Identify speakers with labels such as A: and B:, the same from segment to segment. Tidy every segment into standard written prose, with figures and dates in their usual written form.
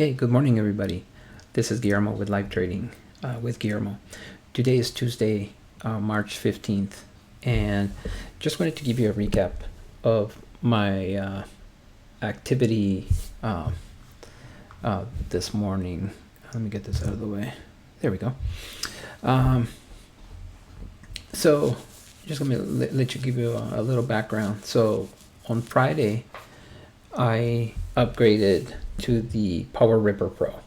A: Hey, good morning, everybody. This is Guillermo with Live Trading with Guillermo. Today is Tuesday, March 15th, and just wanted to give you a recap of my activity this morning. Let me get this out of the way. There we go. So just going to let you give you a little background. So on Friday, I upgraded to the PowerRipper Pro.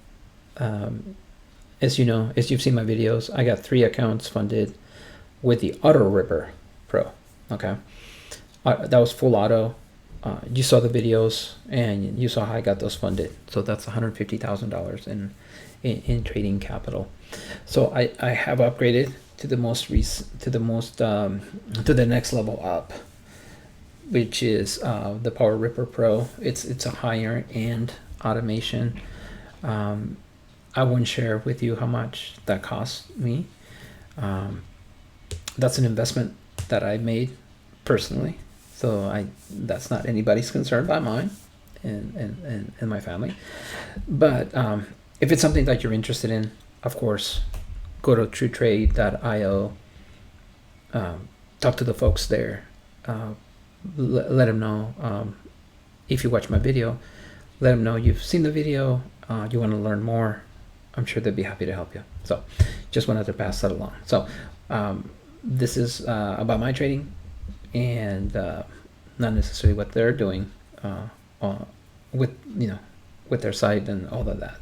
A: As you know, as you've seen my videos, I got 3 accounts funded with the AutoRipper Pro. Okay, that was full auto. You saw the videos and you saw how I got those funded. So that's $150,000 in trading capital. So I have upgraded to the the next level up, which is the PowerRipper Pro. It's a higher end automation. I won't share with you how much that cost me. That's an investment that I made personally, so that's not anybody's concern but mine and my family. But if it's something that you're interested in, of course, go to TruTrade's.io, talk to the folks there, let them know. If you watch my video, let them know you've seen the video, you want to learn more. I'm sure they'd be happy to help you. So just wanted to pass that along. So this is about my trading and not necessarily what they're doing with their site and all of that.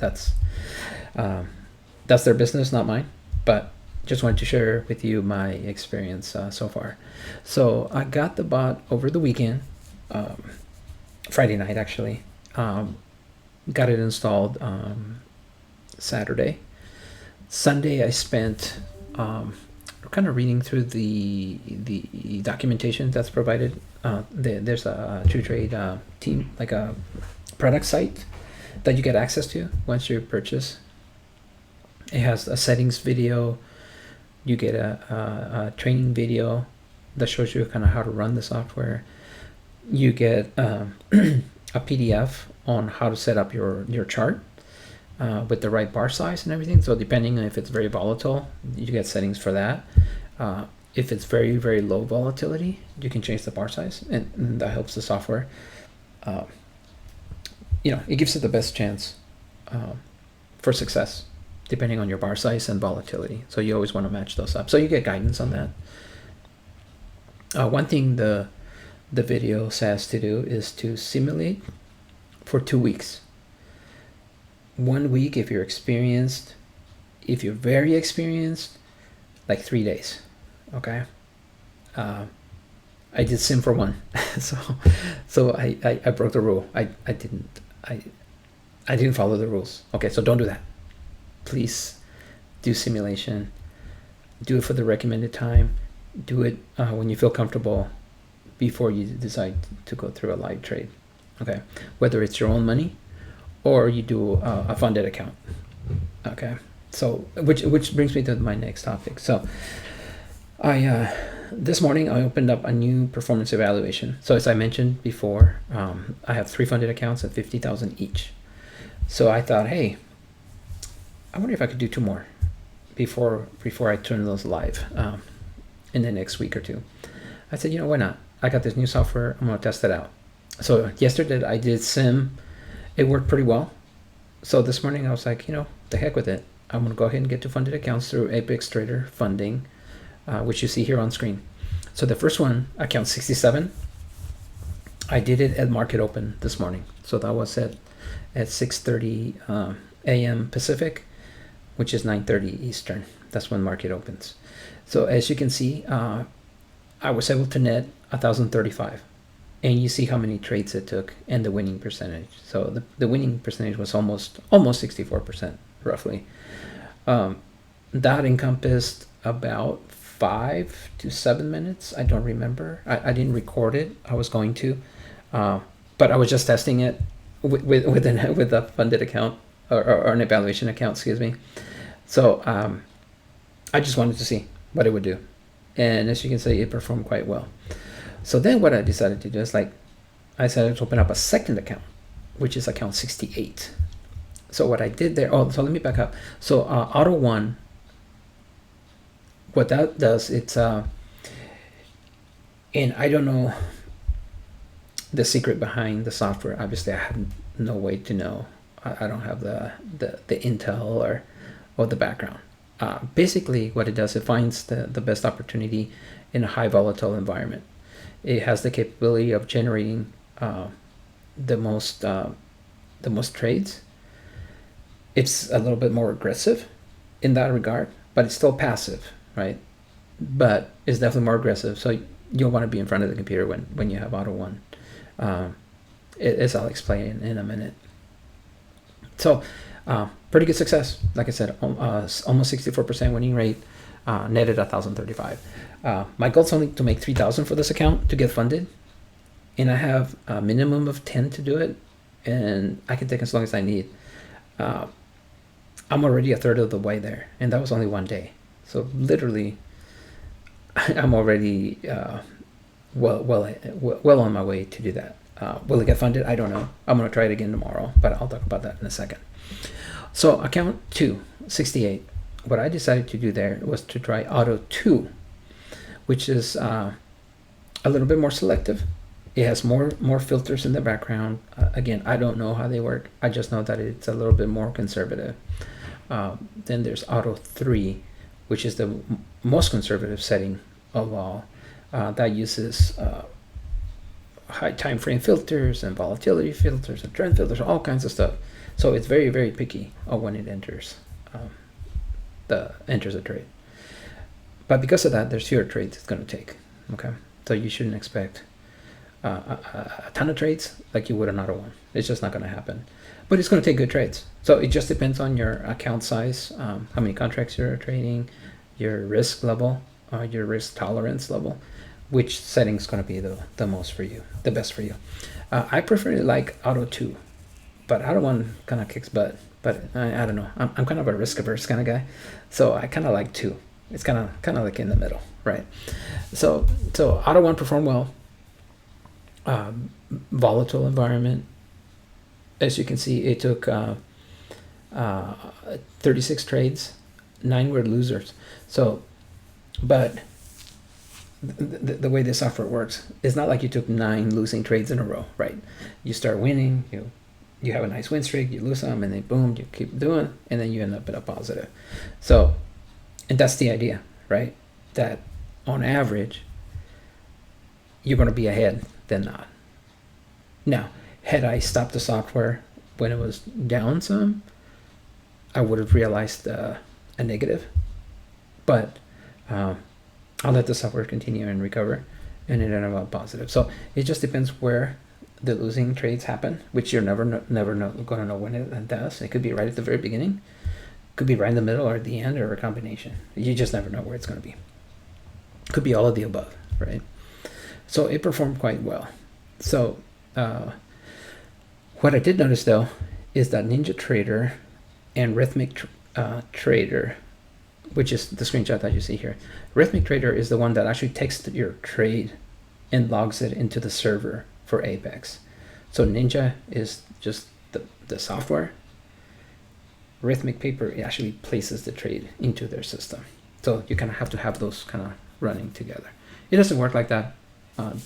A: That's their business, not mine. But just wanted to share with you my experience so far. So I got the bot over the weekend, Friday night actually. Got it installed Saturday. Sunday I spent kind of reading through the documentation that's provided. There's a TruTrade team, like a product site that you get access to once you purchase. It has a settings video. You get a training video that shows you kind of how to run the software. You get a PDF on how to set up your chart with the right bar size and everything. So depending on if it's very volatile, you get settings for that. If it's very, very low volatility, you can change the bar size, and that helps the software. It gives it the best chance for success, depending on your bar size and volatility. So you always want to match those up. So you get guidance on that. One thing the video says to do is to simulate for 2 weeks. 1 week if you're experienced. If you're very experienced, like 3 days. Okay. I did sim for 1. so I broke the rule. I didn't follow the rules. Okay, so don't do that. Please do simulation. Do it for the recommended time. Do it when you feel comfortable before you decide to go through a live trade. Okay, whether it's your own money or you do a funded account. Okay, so which brings me to my next topic. So this morning I opened up a new performance evaluation. So as I mentioned before, I have 3 funded accounts at 50,000 each. So I thought, hey, I wonder if I could do 2 more before I turn those live in the next week or 2. I said, why not? I got this new software. I'm gonna test it out. So yesterday I did sim. It worked pretty well. So this morning I was like, the heck with it. I'm gonna go ahead and get 2 funded accounts through Apex Trader funding, which you see here on screen. So the first one, account 67, I did it at market open this morning. So that was at 6:30 a.m. Pacific, which is 9:30 Eastern. That's when market opens. So as you can see, I was able to net 1,035, and you see how many trades it took and the winning percentage. So the winning percentage was almost 64% roughly. That encompassed about 5 to 7 minutes. I don't remember. I didn't record it. I was going to, but I was just testing it with a funded account or an evaluation account, excuse me. So I just wanted to see what it would do, and as you can see, it performed quite well. So then what I decided to do is I decided to open up a second account, which is account 68. So what I did there, so let me back up. So Auto One, what that does, it's and I don't know the secret behind the software. Obviously, I have no way to know. I don't have the intel or the background. Basically, what it does, it finds the best opportunity in a high volatile environment. It has the capability of generating the most trades. It's a little bit more aggressive in that regard, but it's still passive, right? But it's definitely more aggressive. So you'll want to be in front of the computer when you have Auto One, as I'll explain in a minute. So pretty good success. Like I said, almost 64% winning rate, netted 1,035. My goal is only to make 3,000 for this account to get funded, and I have a minimum of 10 to do it, and I can take as long as I need. I'm already a third of the way there, and that was only one day. So literally, I'm already well on my way to do that. Will it get funded? I don't know. I'm going to try it again tomorrow, but I'll talk about that in a second. So account 268, what I decided to do there was to try Auto 2, which is a little bit more selective. It has more filters in the background. Again, I don't know how they work. I just know that it's a little bit more conservative. Then there's Auto 3, which is the most conservative setting of all. That uses high time frame filters and volatility filters and trend filters, all kinds of stuff. So it's very, very picky when it enters a trade. But because of that, there's fewer trades it's going to take. Okay, so you shouldn't expect a ton of trades like you would an Auto One. It's just not going to happen. But it's going to take good trades. So it just depends on your account size, how many contracts you're trading, your risk level, your risk tolerance level, which setting is going to be the most for you, the best for you. I prefer like Auto 2, but Auto 1 kind of kicks butt. But I don't know. I'm kind of a risk averse kind of guy, so I kind of like 2. It's kind of like in the middle, right? So Auto 1 performed well. Volatile environment. As you can see, it took 36 trades, 9 were losers. So, but the way the software works, it's not like you took 9 losing trades in a row, right? You start winning, you have a nice win streak, you lose some, and then boom, you keep doing, and then you end up in a positive. So, and that's the idea, right? That on average, you're going to be ahead than not. Now, had I stopped the software when it was down some, I would have realized a negative. But I'll let the software continue and recover, and it ended up positive. So it just depends where the losing trades happen, which you're never going to know when it does. It could be right at the very beginning, could be right in the middle or at the end, or a combination. You just never know where it's going to be. Could be all of the above, right? So it performed quite well. So what I did notice though is that NinjaTrader and Rhythmic Trader, which is the screenshot that you see here. Rhythmic Trader is the one that actually takes your trade and logs it into the server for Apex. So Ninja is just the software. Rhythmic Paper actually places the trade into their system. So you kind of have to have those kind of running together. It doesn't work like that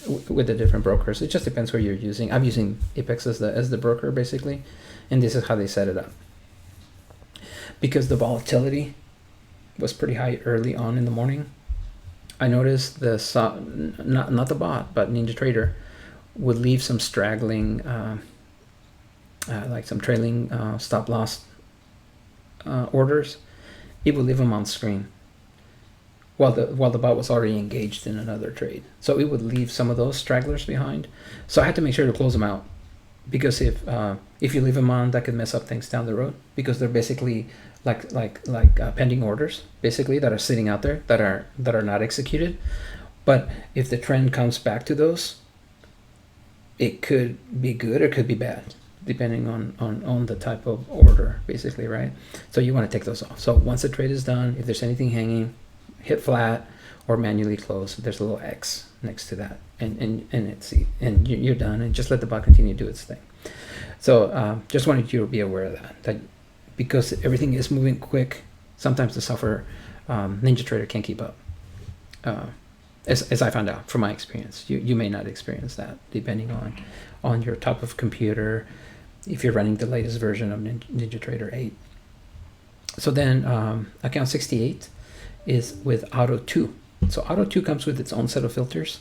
A: with the different brokers. It just depends where you're using. I'm using Apex as the broker basically, and this is how they set it up. Because the volatility was pretty high early on in the morning, I noticed not the bot, but NinjaTrader would leave some straggling, like some trailing stop loss orders. It would leave them on screen while the bot was already engaged in another trade. So it would leave some of those stragglers behind. So I had to make sure to close them out, because if you leave them on, that could mess up things down the road, because they're basically like pending orders, basically, that are sitting out there that are not executed. But if the trend comes back to those, it could be good or it could be bad, depending on the type of order, basically, right? So you want to take those off. So once the trade is done, if there's anything hanging, hit flat or manually close. There's a little X next to that, and you're done, and just let the bot continue to do its thing. So just wanted you to be aware of that because everything is moving quick. Sometimes the software, NinjaTrader can't keep up. As I found out from my experience, you may not experience that depending on your type of computer, if you're running the latest version of NinjaTrader 8. So then account 68 is with Auto 2. So Auto 2 comes with its own set of filters.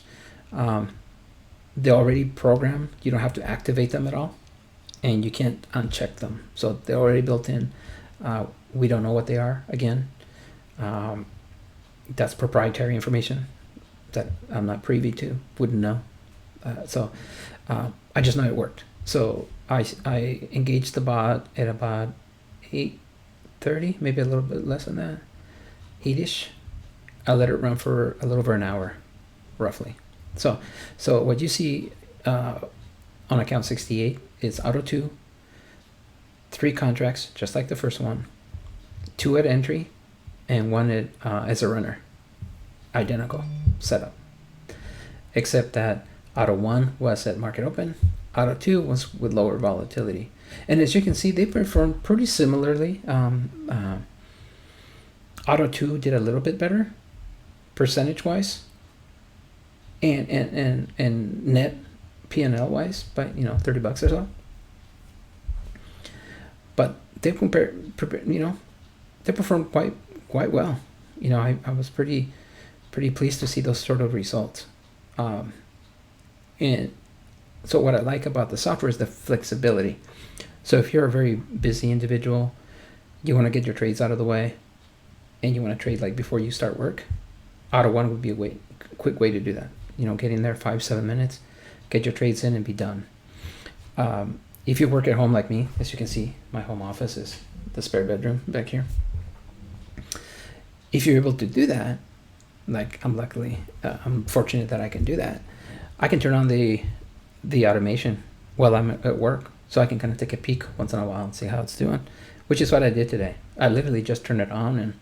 A: They're already programmed. You don't have to activate them at all, and you can't uncheck them. So they're already built in. We don't know what they are. Again, that's proprietary information that I'm not privy to, wouldn't know. So I just know it worked. So I engaged the bot at about 8:30, maybe a little bit less than that, 8ish. I let it run for a little over an hour, roughly. So what you see on account 68 is Auto 2, 3 contracts, just like the first one, 2 at entry, and 1 at as a runner. Identical setup, except that Auto 1 was at market open, Auto 2 was with lower volatility. And as you can see, they performed pretty similarly. Auto 2 did a little bit better, percentage-wise, and net P&L wise, by $30 or so. But they they performed quite well. I was pretty pleased to see those sort of results. And so what I like about the software is the flexibility. So if you're a very busy individual, you want to get your trades out of the way, and you want to trade like before you start work, Auto 1 would be a quick way to do that. Get in there 5-7 minutes, get your trades in, and be done. If you work at home like me, as you can see, my home office is the spare bedroom back here. If you're able to do that, like I'm fortunate that I can do that. I can turn on the automation while I'm at work, so I can kind of take a peek once in a while and see how it's doing, which is what I did today. I literally just turned it on and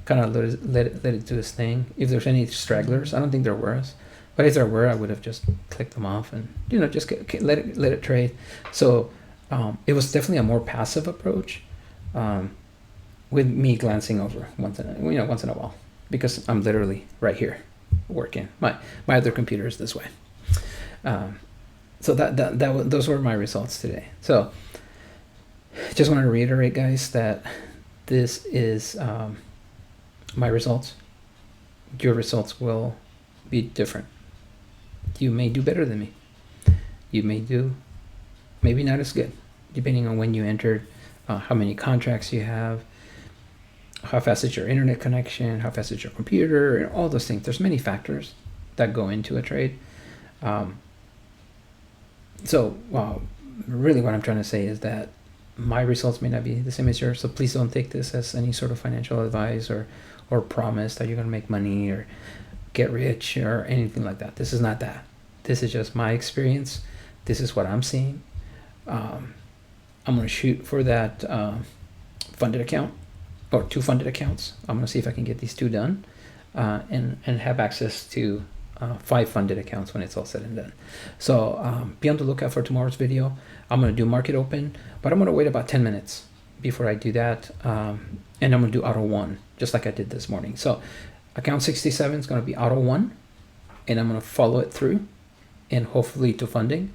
A: kind of let it do its thing. If there's any stragglers, I don't think there was, but if there were, I would have just clicked them off and just let it trade. So it was definitely a more passive approach, with me glancing over once in a while, because I'm literally right here working. My other computer is this way. So those were my results today. So just want to reiterate, guys, that this is my results. Your results will be different. You may do better than me. You may do maybe not as good, depending on when you entered, how many contracts you have, how fast is your internet connection, how fast is your computer, and all those things. There's many factors that go into a trade. So really what I'm trying to say is that my results may not be the same as yours, so please don't take this as any sort of financial advice or promise that you're going to make money or get rich or anything like that. This is not that. This is just my experience. This is what I'm seeing. I'm going to shoot for that funded account, or 2 funded accounts. I'm going to see if I can get these 2 done, and have access to 5 funded accounts when it's all said and done. So be on the lookout for tomorrow's video. I'm going to do market open, but I'm going to wait about 10 minutes before I do that, and I'm going to do Auto 1 just like I did this morning. So account 67 is going to be Auto 1, and I'm going to follow it through and hopefully to funding.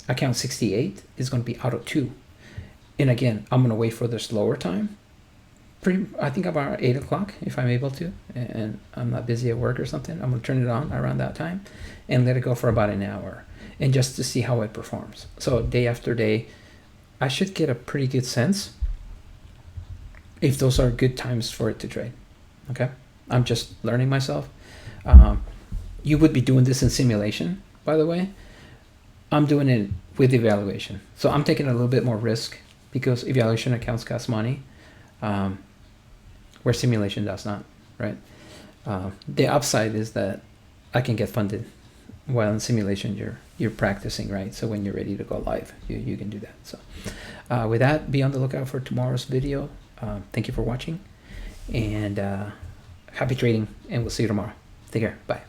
A: Account 68 is going to be Auto 2, and again, I'm going to wait for the slower time. I think about 8 o'clock if I'm able to, and I'm not busy at work or something. I'm going to turn it on around that time and let it go for about an hour, and just to see how it performs. So day after day, I should get a pretty good sense if those are good times for it to trade. Okay, I'm just learning myself. You would be doing this in simulation, by the way. I'm doing it with evaluation, so I'm taking a little bit more risk because evaluation accounts cost money, where simulation does not, right? The upside is that I can get funded, while in simulation you're practicing, right? So when you're ready to go live, you can do that. So with that, be on the lookout for tomorrow's video. Thank you for watching, and happy trading, and we'll see you tomorrow. Take care. Bye.